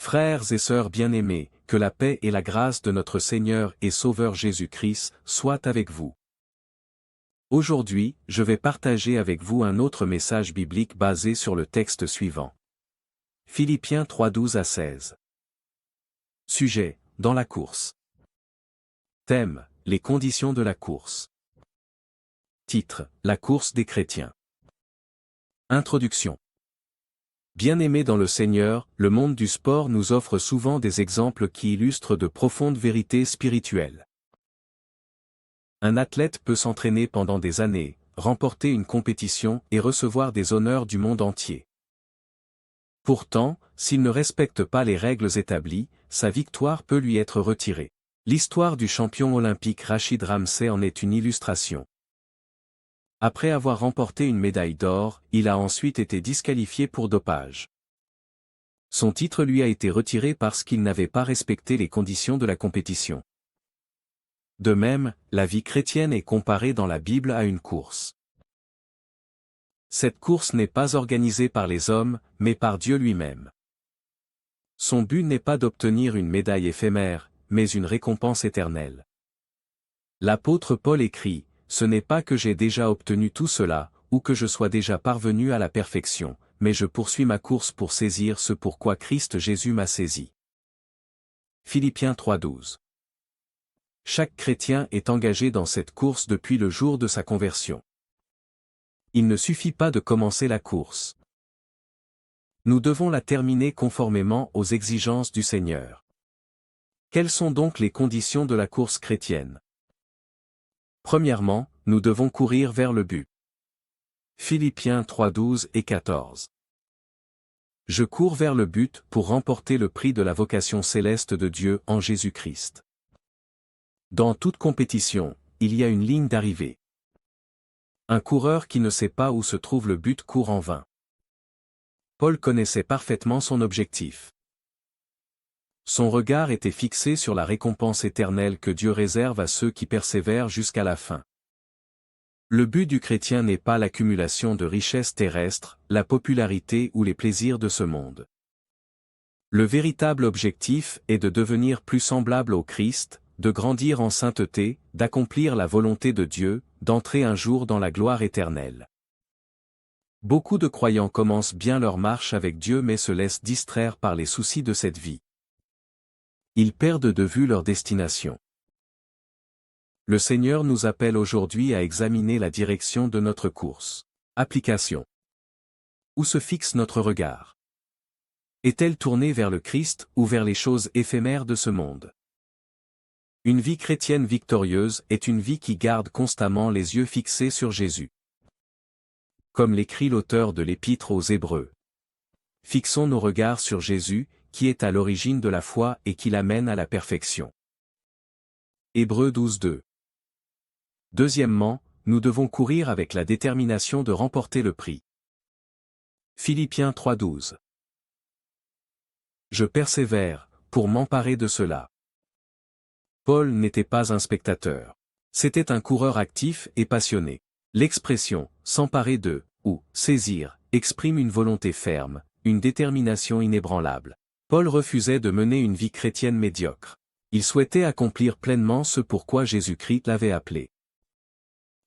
Frères et sœurs bien-aimés, que la paix et la grâce de notre Seigneur et Sauveur Jésus-Christ soient avec vous. Aujourd'hui, je vais partager avec vous un autre message biblique basé sur le texte suivant. Philippiens 3:12 à 16. Sujet, dans la course. Thème, les conditions de la course. Titre, la course des chrétiens. Introduction. Bien-aimés dans le Seigneur, le monde du sport nous offre souvent des exemples qui illustrent de profondes vérités spirituelles. Un athlète peut s'entraîner pendant des années, remporter une compétition et recevoir des honneurs du monde entier. Pourtant, s'il ne respecte pas les règles établies, sa victoire peut lui être retirée. L'histoire du champion olympique Rashid Ramsey en est une illustration. Après avoir remporté une médaille d'or, il a ensuite été disqualifié pour dopage. Son titre lui a été retiré parce qu'il n'avait pas respecté les conditions de la compétition. De même, la vie chrétienne est comparée dans la Bible à une course. Cette course n'est pas organisée par les hommes, mais par Dieu lui-même. Son but n'est pas d'obtenir une médaille éphémère, mais une récompense éternelle. L'apôtre Paul écrit, « Ce n'est pas que j'ai déjà obtenu tout cela, ou que je sois déjà parvenu à la perfection, mais je poursuis ma course pour saisir ce pourquoi Christ Jésus m'a saisi. » Philippiens 3:12. Chaque chrétien est engagé dans cette course depuis le jour de sa conversion. Il ne suffit pas de commencer la course. Nous devons la terminer conformément aux exigences du Seigneur. Quelles sont donc les conditions de la course chrétienne? Premièrement, nous devons courir vers le but. Philippiens 3:12 et 14. Je cours vers le but pour remporter le prix de la vocation céleste de Dieu en Jésus-Christ. Dans toute compétition, il y a une ligne d'arrivée. Un coureur qui ne sait pas où se trouve le but court en vain. Paul connaissait parfaitement son objectif. Son regard était fixé sur la récompense éternelle que Dieu réserve à ceux qui persévèrent jusqu'à la fin. Le but du chrétien n'est pas l'accumulation de richesses terrestres, la popularité ou les plaisirs de ce monde. Le véritable objectif est de devenir plus semblable au Christ, de grandir en sainteté, d'accomplir la volonté de Dieu, d'entrer un jour dans la gloire éternelle. Beaucoup de croyants commencent bien leur marche avec Dieu mais se laissent distraire par les soucis de cette vie. Ils perdent de vue leur destination. Le Seigneur nous appelle aujourd'hui à examiner la direction de notre course. Application. Où se fixe notre regard? Est-elle tournée vers le Christ ou vers les choses éphémères de ce monde? Une vie chrétienne victorieuse est une vie qui garde constamment les yeux fixés sur Jésus. Comme l'écrit l'auteur de l'Épître aux Hébreux. Fixons nos regards sur Jésus, qui est à l'origine de la foi et qui l'amène à la perfection. Hébreux 12:2. Deuxièmement, nous devons courir avec la détermination de remporter le prix. Philippiens 3:12. Je persévère, pour m'emparer de cela. Paul n'était pas un spectateur. C'était un coureur actif et passionné. L'expression « s'emparer de » ou « saisir » exprime une volonté ferme, une détermination inébranlable. Paul refusait de mener une vie chrétienne médiocre. Il souhaitait accomplir pleinement ce pourquoi Jésus-Christ l'avait appelé.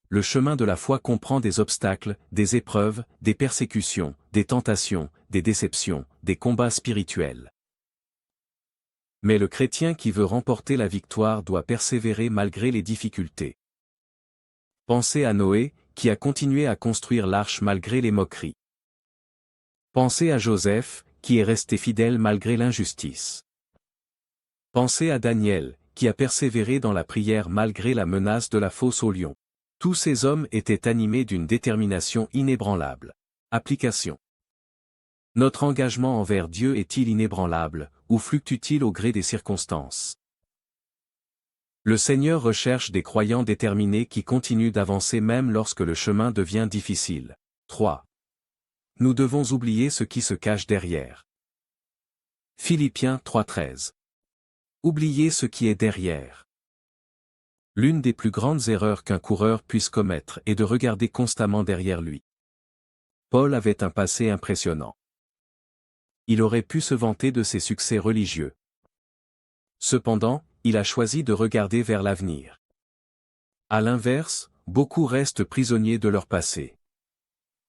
Le chemin de la foi comprend des obstacles, des épreuves, des persécutions, des tentations, des déceptions, des combats spirituels. Mais le chrétien qui veut remporter la victoire doit persévérer malgré les difficultés. Pensez à Noé, qui a continué à construire l'arche malgré les moqueries. Pensez à Joseph, qui est resté fidèle malgré l'injustice. Pensez à Daniel, qui a persévéré dans la prière malgré la menace de la fosse aux lions. Tous ces hommes étaient animés d'une détermination inébranlable. Application. Notre engagement envers Dieu est-il inébranlable, ou fluctue-t-il au gré des circonstances? Le Seigneur recherche des croyants déterminés qui continuent d'avancer même lorsque le chemin devient difficile. 3. Nous devons oublier ce qui se cache derrière. Philippiens 3:13. Oublier ce qui est derrière. L'une des plus grandes erreurs qu'un coureur puisse commettre est de regarder constamment derrière lui. Paul avait un passé impressionnant. il aurait pu se vanter de ses succès religieux. Cependant, il a choisi de regarder vers l'avenir. À l'inverse, beaucoup restent prisonniers de leur passé.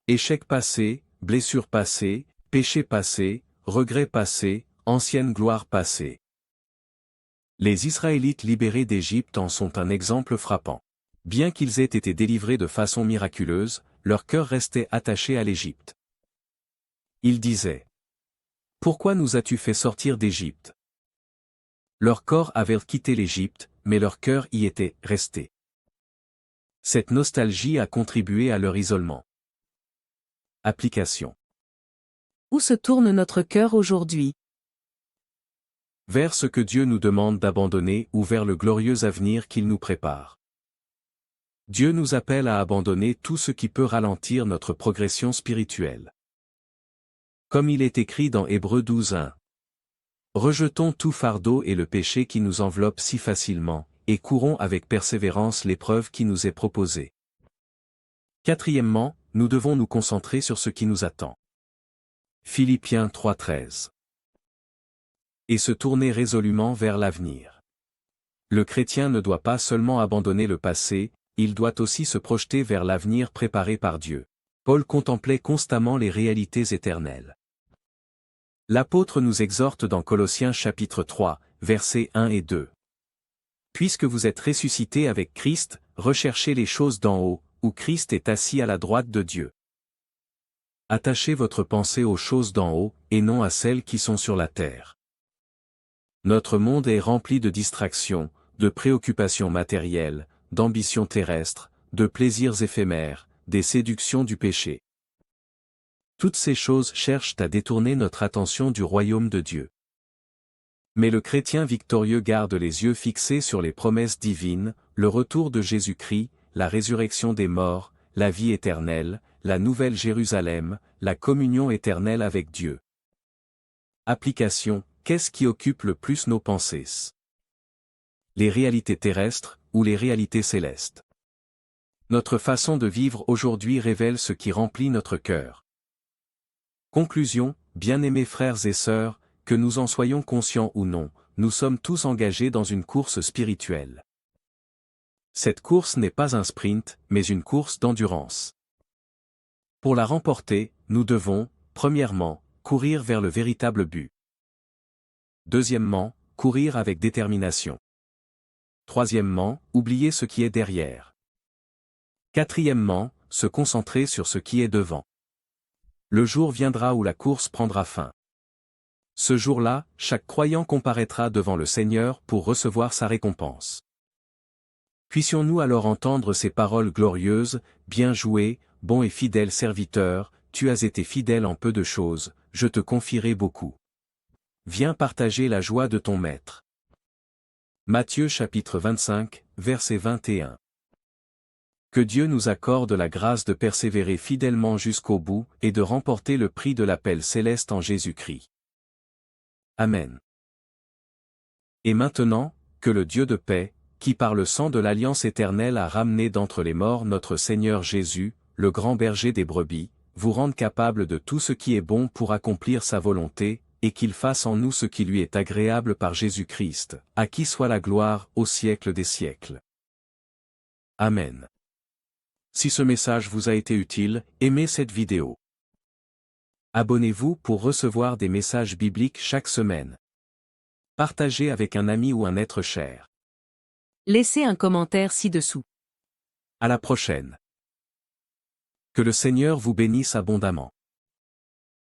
Échecs passés, blessures passées, péchés passés, regrets passés, ancienne gloire passée. Les Israélites libérés d'Égypte en sont un exemple frappant. Bien qu'ils aient été délivrés de façon miraculeuse, leur cœur restait attaché à l'Égypte. Ils disaient: « Pourquoi nous as-tu fait sortir d'Égypte » Leur corps avait quitté l'Égypte, mais leur cœur y était resté. Cette nostalgie a contribué à leur isolement. Application. Où se tourne notre cœur aujourd'hui? Vers ce que Dieu nous demande d'abandonner ou vers le glorieux avenir qu'il nous prépare. Dieu nous appelle à abandonner tout ce qui peut ralentir notre progression spirituelle. Comme il est écrit dans Hébreux 12:1. Rejetons tout fardeau et le péché qui nous enveloppe si facilement, et courons avec persévérance l'épreuve qui nous est proposée. Quatrièmement, nous devons nous concentrer sur ce qui nous attend. Philippiens 3:13. Et se tourner résolument vers l'avenir. Le chrétien ne doit pas seulement abandonner le passé, il doit aussi se projeter vers l'avenir préparé par Dieu. Paul contemplait constamment les réalités éternelles. L'apôtre nous exhorte dans Colossiens chapitre 3, versets 1 et 2. Puisque vous êtes ressuscités avec Christ, recherchez les choses d'en haut, où Christ est assis à la droite de Dieu. Attachez votre pensée aux choses d'en haut, et non à celles qui sont sur la terre. Notre monde est rempli de distractions, de préoccupations matérielles, d'ambitions terrestres, de plaisirs éphémères, des séductions du péché. Toutes ces choses cherchent à détourner notre attention du royaume de Dieu. Mais le chrétien victorieux garde les yeux fixés sur les promesses divines, le retour de Jésus-Christ, la résurrection des morts, la vie éternelle, la nouvelle Jérusalem, la communion éternelle avec Dieu. Application: qu'est-ce qui occupe le plus nos pensées? Les réalités terrestres, ou les réalités célestes? Notre façon de vivre aujourd'hui révèle ce qui remplit notre cœur. Conclusion: bien-aimés frères et sœurs, que nous en soyons conscients ou non, nous sommes tous engagés dans une course spirituelle. Cette course n'est pas un sprint, mais une course d'endurance. Pour la remporter, nous devons, premièrement, courir vers le véritable but. Deuxièmement, courir avec détermination. Troisièmement, oublier ce qui est derrière. Quatrièmement, se concentrer sur ce qui est devant. Le jour viendra où la course prendra fin. Ce jour-là, chaque croyant comparaîtra devant le Seigneur pour recevoir sa récompense. Puissions-nous alors entendre ces paroles glorieuses: bien joué, bon et fidèle serviteur, tu as été fidèle en peu de choses, je te confierai beaucoup. Viens partager la joie de ton maître. Matthieu chapitre 25, verset 21. Que Dieu nous accorde la grâce de persévérer fidèlement jusqu'au bout et de remporter le prix de l'appel céleste en Jésus-Christ. Amen. Et maintenant, que le Dieu de paix, qui par le sang de l'alliance éternelle a ramené d'entre les morts notre Seigneur Jésus, le grand berger des brebis, vous rende capable de tout ce qui est bon pour accomplir sa volonté, et qu'il fasse en nous ce qui lui est agréable par Jésus-Christ, à qui soit la gloire au siècle des siècles. Amen. Si ce message vous a été utile, aimez cette vidéo. Abonnez-vous pour recevoir des messages bibliques chaque semaine. Partagez avec un ami ou un être cher. Laissez un commentaire ci-dessous. À la prochaine. Que le Seigneur vous bénisse abondamment.